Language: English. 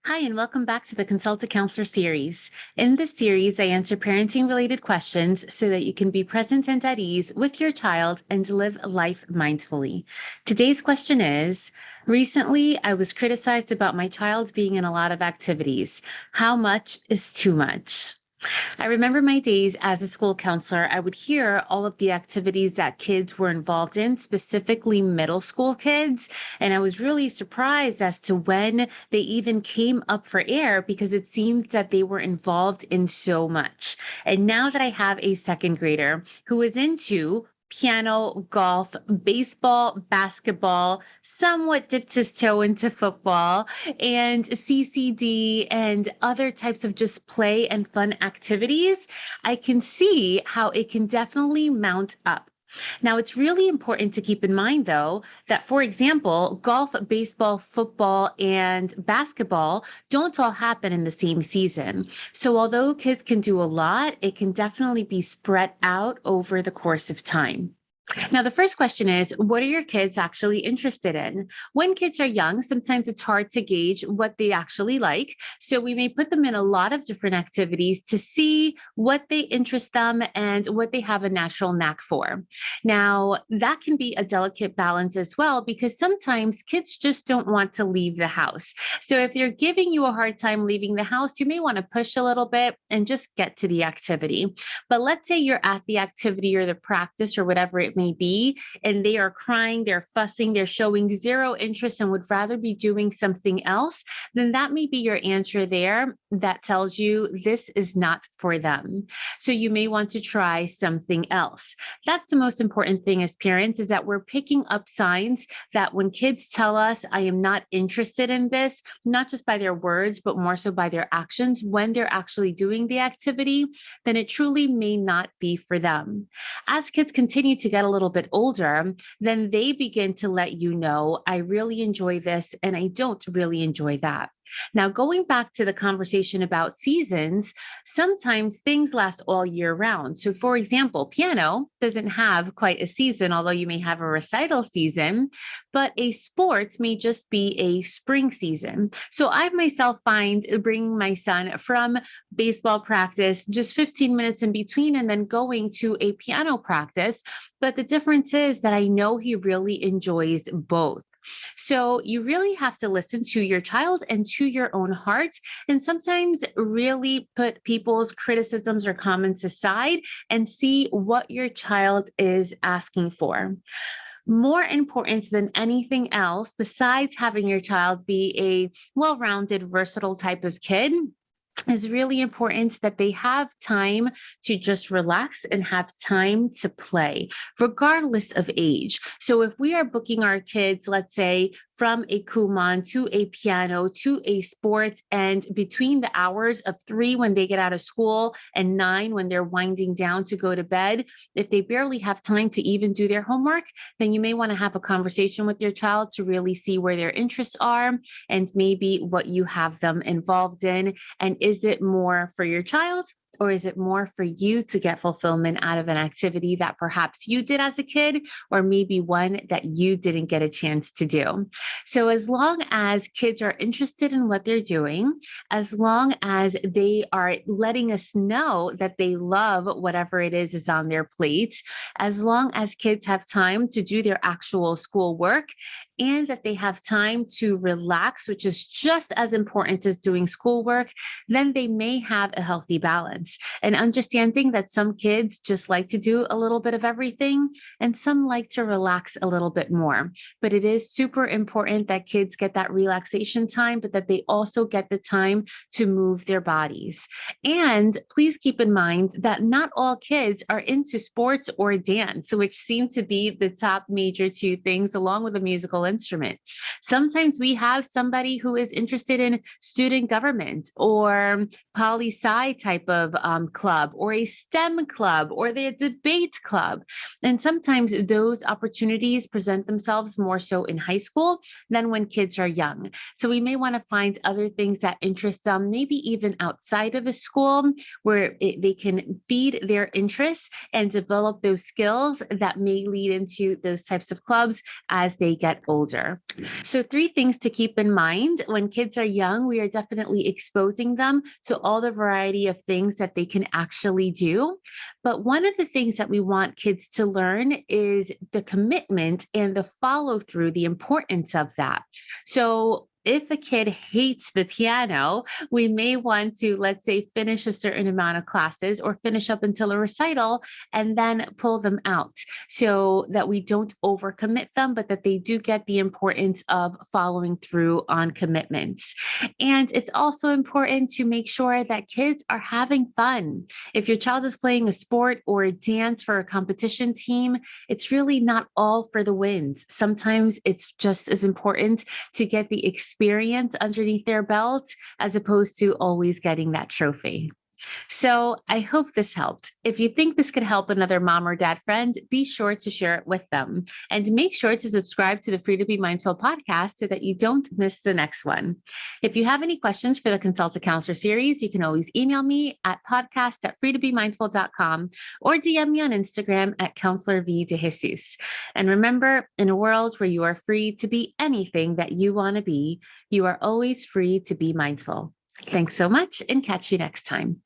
Hi, and welcome back to the Consult a Counselor series. In this series, I answer parenting related questions so that you can be present and at ease with your child and live life mindfully. Today's question is: recently, I was criticized about my child being in a lot of activities. How much is too much? I remember my days as a school counselor. I would hear all of the activities that kids were involved in, specifically middle school kids. And I was really surprised as to when they even came up for air because it seems that they were involved in so much. And now that I have a second grader who is into piano, golf, baseball, basketball, somewhat dipped his toe into football, and CCD and other types of just play and fun activities, I can see how it can definitely mount up. Now, it's really important to keep in mind, though, that, for example, golf, baseball, football, and basketball don't all happen in the same season. So, although kids can do a lot, it can definitely be spread out over the course of time. Now, the first question is, what are your kids actually interested in? When kids are young, sometimes it's hard to gauge what they actually like. So we may put them in a lot of different activities to see what they interest them and what they have a natural knack for. Now, that can be a delicate balance as well, because sometimes kids just don't want to leave the house. So if they're giving you a hard time leaving the house, you may want to push a little bit and just get to the activity. But let's say you're at the activity or the practice or whatever it may be, and they are crying, they're fussing, they're showing zero interest and would rather be doing something else, then that may be your answer there that tells you this is not for them. So you may want to try something else. That's the most important thing as parents, is that we're picking up signs that when kids tell us, I am not interested in this, not just by their words, but more so by their actions, when they're actually doing the activity, then it truly may not be for them. As kids continue to get a little bit older, then they begin to let you know, I really enjoy this and I don't really enjoy that. Now, going back to the conversation about seasons, sometimes things last all year round. So, for example, piano doesn't have quite a season, although you may have a recital season, but a sport may just be a spring season. So, I myself find bringing my son from baseball practice just 15 minutes in between and then going to a piano practice. But the difference is that I know he really enjoys both. So you really have to listen to your child and to your own heart, and sometimes really put people's criticisms or comments aside and see what your child is asking for. More important than anything else, besides having your child be a well rounded, versatile type of kid, is really important that they have time to just relax and have time to play, regardless of age. So if we are booking our kids, let's say, from a Kumon to a piano to a sport, and between the hours of 3 when they get out of school and 9 when they're winding down to go to bed, if they barely have time to even do their homework, then you may want to have a conversation with your child to really see where their interests are and maybe what you have them involved in. And is it more for your child, or is it more for you to get fulfillment out of an activity that perhaps you did as a kid, or maybe one that you didn't get a chance to do? So, as long as kids are interested in what they're doing, as long as they are letting us know that they love whatever it is on their plate, as long as kids have time to do their actual school work, and that they have time to relax, which is just as important as doing schoolwork, then they may have a healthy balance. And understanding that some kids just like to do a little bit of everything and some like to relax a little bit more. But it is super important that kids get that relaxation time, but that they also get the time to move their bodies. And please keep in mind that not all kids are into sports or dance, which seem to be the top major two things, along with a musical instrument. Sometimes we have somebody who is interested in student government or poli sci type of of club or a STEM club or the debate club. And sometimes those opportunities present themselves more so in high school than when kids are young. So we may want to find other things that interest them, maybe even outside of a school where they can feed their interests and develop those skills that may lead into those types of clubs as they get older. So 3 things to keep in mind when kids are young, we are definitely exposing them to all the variety of things that they can actually do. But one of the things that we want kids to learn is the commitment and the follow through, the importance of that. So if a kid hates the piano, we may want to, let's say, finish a certain amount of classes or finish up until a recital and then pull them out so that we don't overcommit them, but that they do get the importance of following through on commitments. And it's also important to make sure that kids are having fun. If your child is playing a sport or a dance for a competition team, it's really not all for the wins. Sometimes it's just as important to get the experience underneath their belt as opposed to always getting that trophy. So I hope this helped. If you think this could help another mom or dad friend, be sure to share it with them. And make sure to subscribe to the Free to Be Mindful podcast so that you don't miss the next one. If you have any questions for the Consult a Counselor series, you can always email me at podcast@freetobemindful.com or DM me on Instagram at Counselor V de Jesus. And remember, in a world where you are free to be anything that you want to be, you are always free to be mindful. Thanks so much and catch you next time.